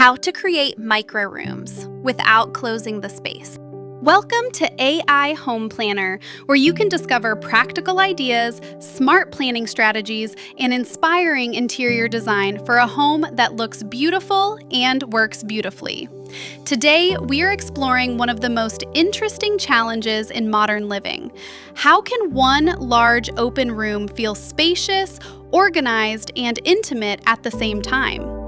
How to create microrooms without closing the space. Welcome to AI Home Planner, where you can discover practical ideas, smart planning strategies, and inspiring interior design for a home that looks beautiful and works beautifully. Today, we are exploring one of the most interesting challenges in modern living. How can one large open room feel spacious, organized, and intimate at the same time?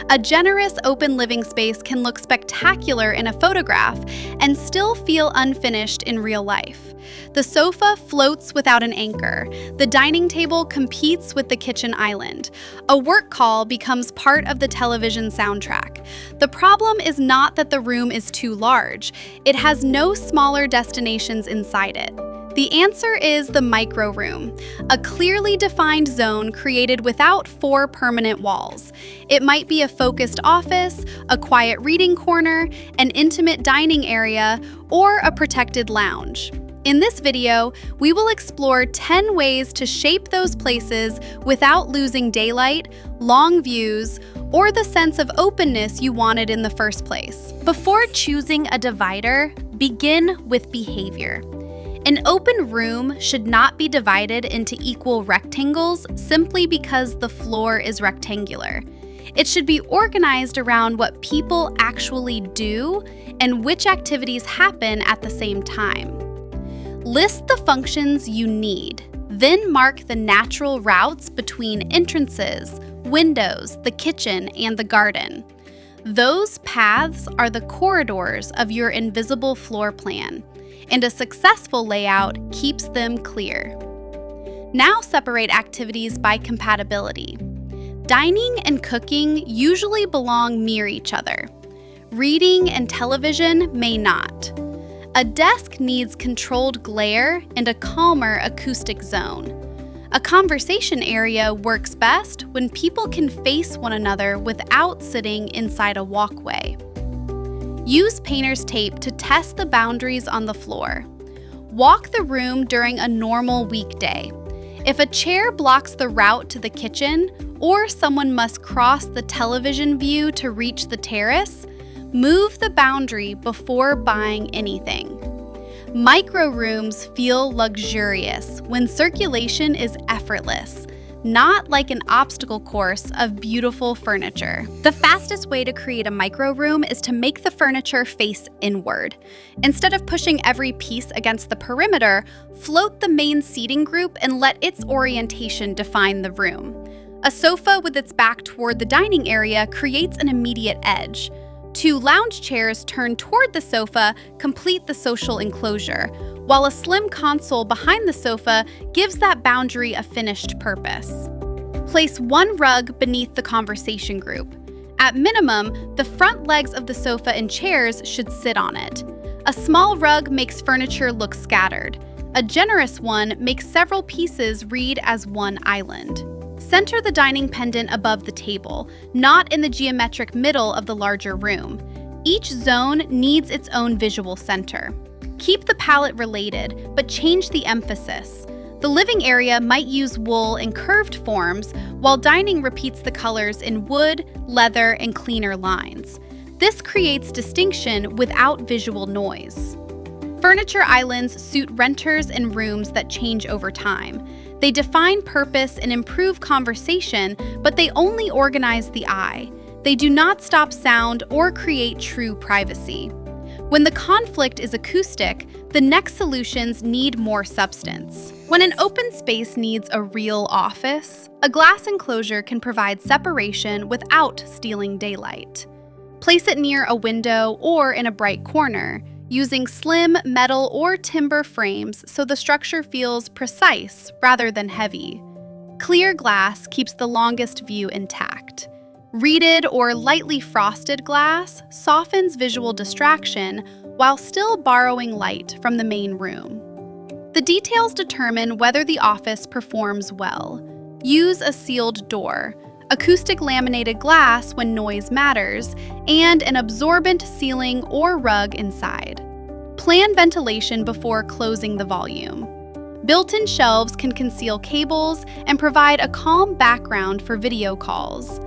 A generous open living space can look spectacular in a photograph and still feel unfinished in real life. The sofa floats without an anchor. The dining table competes with the kitchen island. A work call becomes part of the television soundtrack. The problem is not that the room is too large. It has no smaller destinations inside it. The answer is the micro room, a clearly defined zone created without 4 permanent walls. It might be a focused office, a quiet reading corner, an intimate dining area, or a protected lounge. In this video, we will explore 10 ways to shape those places without losing daylight, long views, or the sense of openness you wanted in the first place. Before choosing a divider, begin with behavior. An open room should not be divided into equal rectangles simply because the floor is rectangular. It should be organized around what people actually do and which activities happen at the same time. List the functions you need, then mark the natural routes between entrances, windows, the kitchen, and the garden. Those paths are the corridors of your invisible floor plan, and a successful layout keeps them clear. Now separate activities by compatibility. Dining and cooking usually belong near each other. Reading and television may not. A desk needs controlled glare and a calmer acoustic zone. A conversation area works best when people can face one another without sitting inside a walkway. Use painter's tape to test the boundaries on the floor. Walk the room during a normal weekday. If a chair blocks the route to the kitchen, or someone must cross the television view to reach the terrace, move the boundary before buying anything. Micro rooms feel luxurious when circulation is effortless, not like an obstacle course of beautiful furniture. The fastest way to create a micro room is to make the furniture face inward. Instead of pushing every piece against the perimeter, float the main seating group and let its orientation define the room. A sofa with its back toward the dining area creates an immediate edge. 2 lounge chairs turned toward the sofa complete the social enclosure, while a slim console behind the sofa gives that boundary a finished purpose. Place 1 rug beneath the conversation group. At minimum, the front legs of the sofa and chairs should sit on it. A small rug makes furniture look scattered. A generous one makes several pieces read as one island. Center the dining pendant above the table, not in the geometric middle of the larger room. Each zone needs its own visual center. Keep the palette related, but change the emphasis. The living area might use wool in curved forms, while dining repeats the colors in wood, leather, and cleaner lines. This creates distinction without visual noise. Furniture islands suit renters and rooms that change over time. They define purpose and improve conversation, but they only organize the eye. They do not stop sound or create true privacy. When the conflict is acoustic, the next solutions need more substance. When an open space needs a real office, a glass enclosure can provide separation without stealing daylight. Place it near a window or in a bright corner, using slim metal or timber frames so the structure feels precise rather than heavy. Clear glass keeps the longest view intact. Reeded or lightly frosted glass softens visual distraction while still borrowing light from the main room. The details determine whether the office performs well. Use a sealed door, acoustic laminated glass when noise matters, and an absorbent ceiling or rug inside. Plan ventilation before closing the volume. Built-in shelves can conceal cables and provide a calm background for video calls.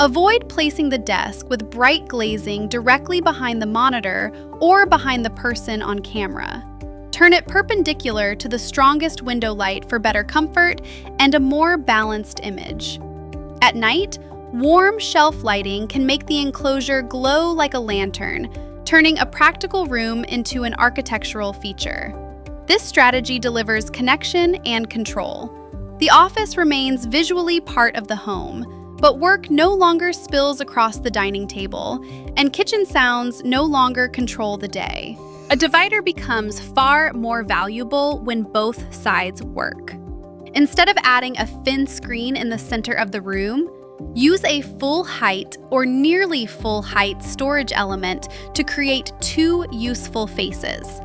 Avoid placing the desk with bright glazing directly behind the monitor or behind the person on camera. Turn it perpendicular to the strongest window light for better comfort and a more balanced image. At night, warm shelf lighting can make the enclosure glow like a lantern, turning a practical room into an architectural feature. This strategy delivers connection and control. The office remains visually part of the home, but work no longer spills across the dining table, and kitchen sounds no longer control the day. A divider becomes far more valuable when both sides work. Instead of adding a thin screen in the center of the room, use a full height or nearly full height storage element to create two useful faces.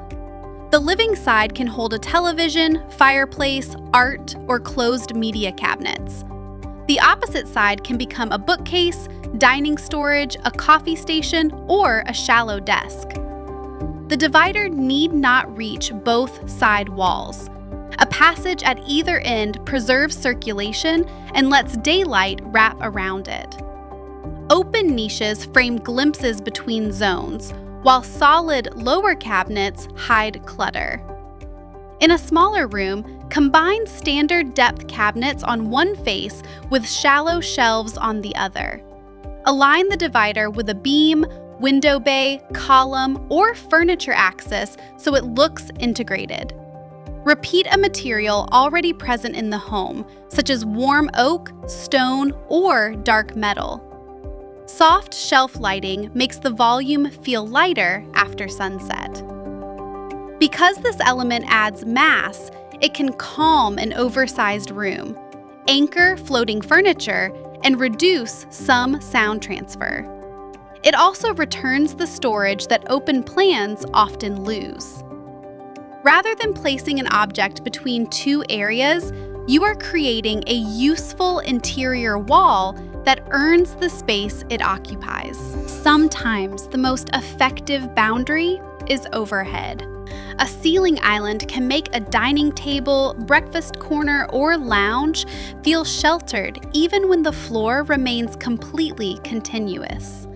The living side can hold a television, fireplace, art, or closed media cabinets. The opposite side can become a bookcase, dining storage, a coffee station, or a shallow desk. The divider need not reach both side walls. A passage at either end preserves circulation and lets daylight wrap around it. Open niches frame glimpses between zones, while solid lower cabinets hide clutter. In a smaller room, combine standard depth cabinets on one face with shallow shelves on the other. Align the divider with a beam, window bay, column, or furniture axis so it looks integrated. Repeat a material already present in the home, such as warm oak, stone, or dark metal. Soft shelf lighting makes the volume feel lighter after sunset. Because this element adds mass, it can calm an oversized room, anchor floating furniture, and reduce some sound transfer. It also returns the storage that open plans often lose. Rather than placing an object between two areas, you are creating a useful interior wall that earns the space it occupies. Sometimes the most effective boundary is overhead. A ceiling island can make a dining table, breakfast corner, or lounge feel sheltered even when the floor remains completely continuous.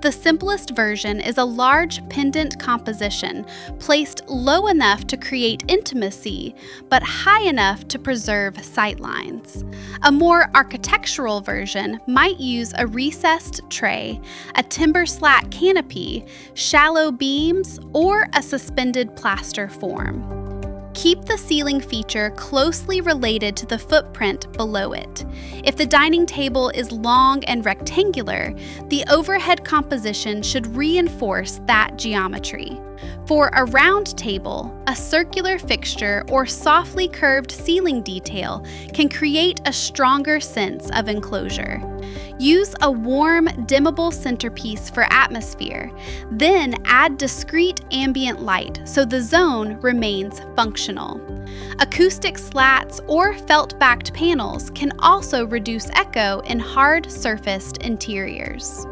The simplest version is a large pendant composition placed low enough to create intimacy, but high enough to preserve sightlines. A more architectural version might use a recessed tray, a timber slat canopy, shallow beams, or a suspended plaster form. Keep the ceiling feature closely related to the footprint below it. If the dining table is long and rectangular, the overhead composition should reinforce that geometry. For a round table, a circular fixture or softly curved ceiling detail can create a stronger sense of enclosure. Use a warm, dimmable centerpiece for atmosphere, then add discrete ambient light so the zone remains functional. Acoustic slats or felt-backed panels can also reduce echo in hard-surfaced interiors.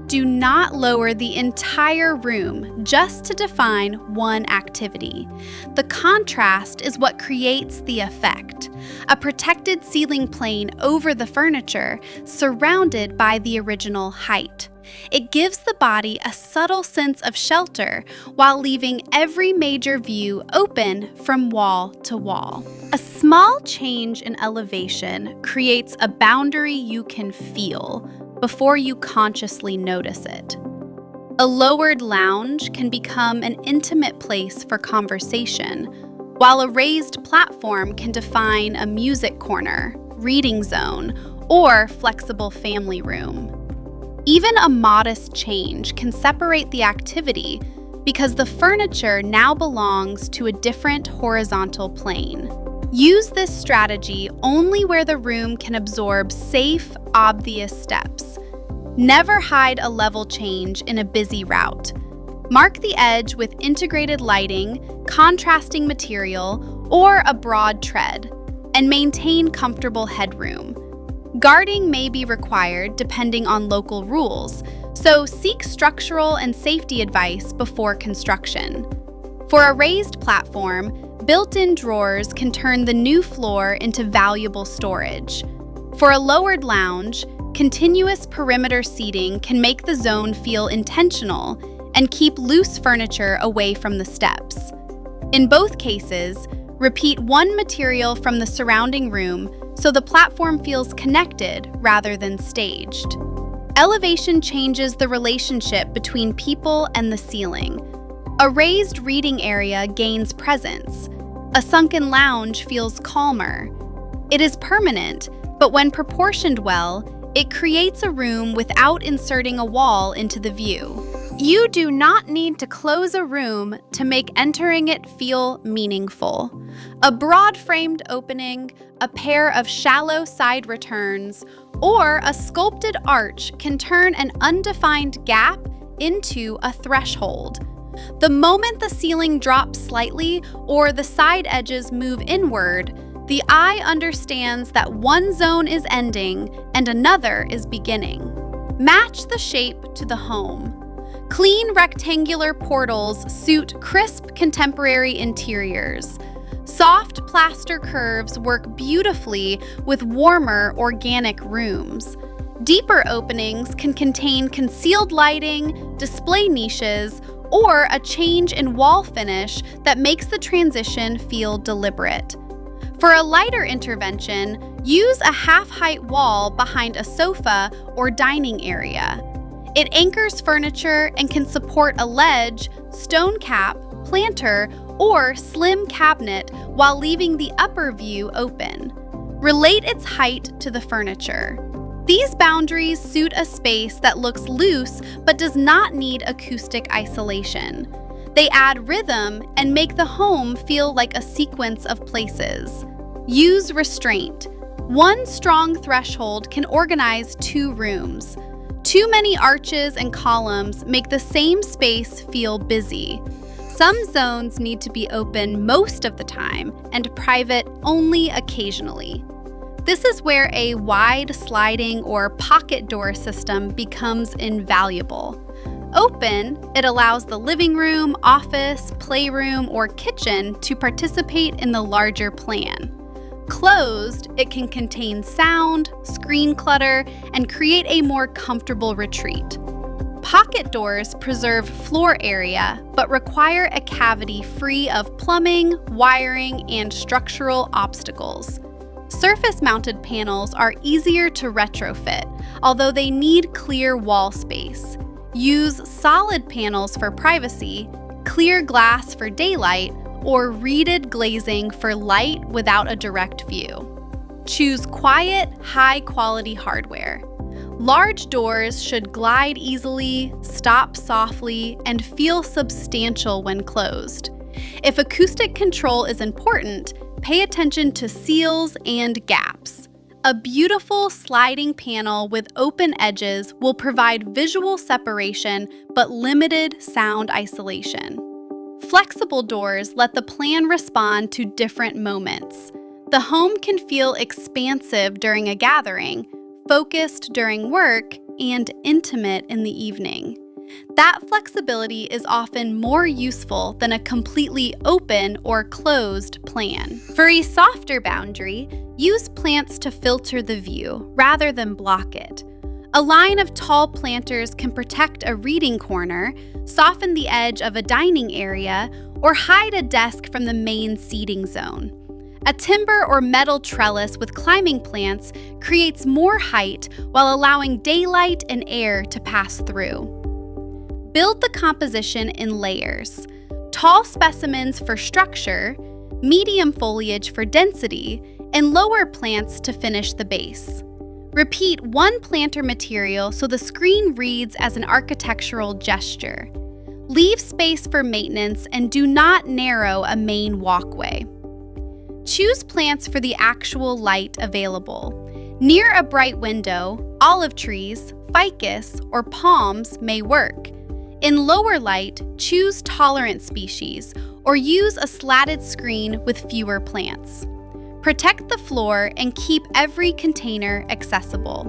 Do not lower the entire room just to define one activity. The contrast is what creates the effect. A protected ceiling plane over the furniture, surrounded by the original height. It gives the body a subtle sense of shelter while leaving every major view open from wall to wall. A small change in elevation creates a boundary you can feel before you consciously notice it. A lowered lounge can become an intimate place for conversation, while a raised platform can define a music corner, reading zone, or flexible family room. Even a modest change can separate the activity because the furniture now belongs to a different horizontal plane. Use this strategy only where the room can absorb safe, obvious steps. Never hide a level change in a busy route. Mark the edge with integrated lighting, contrasting material, or a broad tread, and maintain comfortable headroom. Guarding may be required depending on local rules, so seek structural and safety advice before construction. For a raised platform, built-in drawers can turn the new floor into valuable storage. For a lowered lounge, Continuous perimeter seating can make the zone feel intentional and keep loose furniture away from the steps. In both cases, repeat one material from the surrounding room so the platform feels connected rather than staged. Elevation changes the relationship between people and the ceiling. A raised reading area gains presence. A sunken lounge feels calmer. It is permanent, but when proportioned well, it creates a room without inserting a wall into the view. You do not need to close a room to make entering it feel meaningful. A broad-framed opening, a pair of shallow side returns, or a sculpted arch can turn an undefined gap into a threshold. The moment the ceiling drops slightly or the side edges move inward, the eye understands that one zone is ending and another is beginning. Match the shape to the home. Clean rectangular portals suit crisp contemporary interiors. Soft plaster curves work beautifully with warmer organic rooms. Deeper openings can contain concealed lighting, display niches, or a change in wall finish that makes the transition feel deliberate. For a lighter intervention, use a half-height wall behind a sofa or dining area. It anchors furniture and can support a ledge, stone cap, planter, or slim cabinet while leaving the upper view open. Relate its height to the furniture. These boundaries suit a space that looks loose but does not need acoustic isolation. They add rhythm and make the home feel like a sequence of places. Use restraint. One strong threshold can organize two rooms. Too many arches and columns make the same space feel busy. Some zones need to be open most of the time and private only occasionally. This is where a wide sliding or pocket door system becomes invaluable. Open, it allows the living room, office, playroom, or kitchen to participate in the larger plan. Closed, it can contain sound, screen clutter, and create a more comfortable retreat. Pocket doors preserve floor area, but require a cavity free of plumbing, wiring, and structural obstacles. Surface-mounted panels are easier to retrofit, although they need clear wall space. Use solid panels for privacy, clear glass for daylight, or reeded glazing for light without a direct view. Choose quiet, high-quality hardware. Large doors should glide easily, stop softly, and feel substantial when closed. If acoustic control is important, pay attention to seals and gaps. A beautiful sliding panel with open edges will provide visual separation but limited sound isolation. Flexible doors let the plan respond to different moments. The home can feel expansive during a gathering, focused during work, and intimate in the evening. That flexibility is often more useful than a completely open or closed plan. For a softer boundary, use plants to filter the view rather than block it. A line of tall planters can protect a reading corner, soften the edge of a dining area, or hide a desk from the main seating zone. A timber or metal trellis with climbing plants creates more height while allowing daylight and air to pass through. Build the composition in layers. Tall specimens for structure, medium foliage for density, and lower plants to finish the base. Repeat one planter material so the screen reads as an architectural gesture. Leave space for maintenance and do not narrow a main walkway. Choose plants for the actual light available. Near a bright window, olive trees, ficus, or palms may work. In lower light, choose tolerant species or use a slatted screen with fewer plants. Protect the floor and keep every container accessible.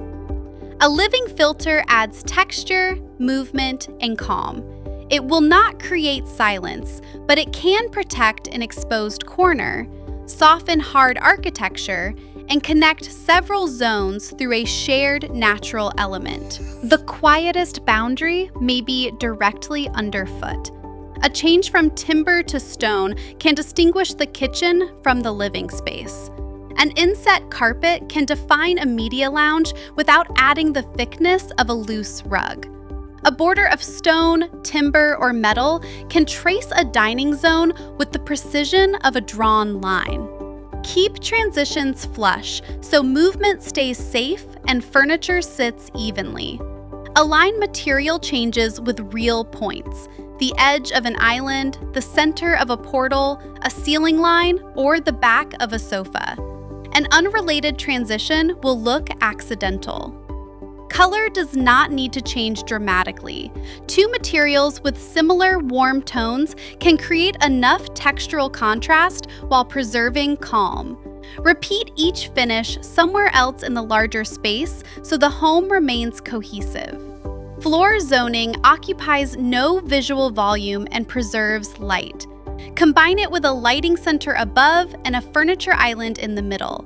A living filter adds texture, movement, and calm. It will not create silence, but it can protect an exposed corner, soften hard architecture, and connect several zones through a shared natural element. The quietest boundary may be directly underfoot. A change from timber to stone can distinguish the kitchen from the living space. An inset carpet can define a media lounge without adding the thickness of a loose rug. A border of stone, timber, or metal can trace a dining zone with the precision of a drawn line. Keep transitions flush so movement stays safe and furniture sits evenly. Align material changes with real points: the edge of an island, the center of a portal, a ceiling line, or the back of a sofa. An unrelated transition will look accidental. Color does not need to change dramatically. Two materials with similar warm tones can create enough textural contrast while preserving calm. Repeat each finish somewhere else in the larger space so the home remains cohesive. Floor zoning occupies no visual volume and preserves light. Combine it with a lighting center above and a furniture island in the middle.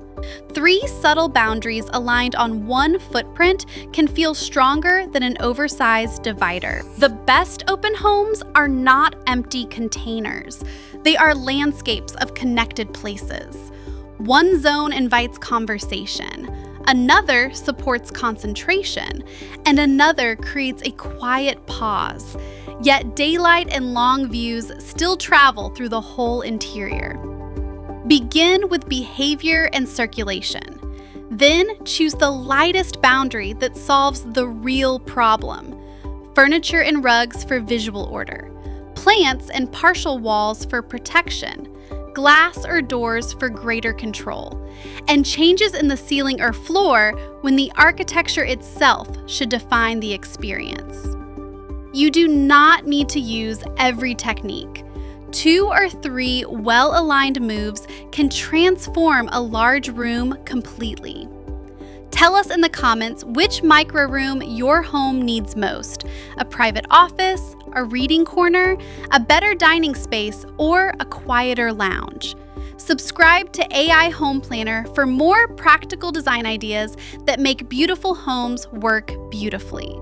3 subtle boundaries aligned on one footprint can feel stronger than an oversized divider. The best open homes are not empty containers. They are landscapes of connected places. One zone invites conversation, another supports concentration, and another creates a quiet pause. Yet daylight and long views still travel through the whole interior. Begin with behavior and circulation. Then choose the lightest boundary that solves the real problem. Furniture and rugs for visual order. Plants and partial walls for protection. Glass or doors for greater control. And changes in the ceiling or floor when the architecture itself should define the experience. You do not need to use every technique. 2 or 3 well-aligned moves can transform a large room completely. Tell us in the comments which micro-room your home needs most: a private office, a reading corner, a better dining space, or a quieter lounge. Subscribe to AI Home Planner for more practical design ideas that make beautiful homes work beautifully.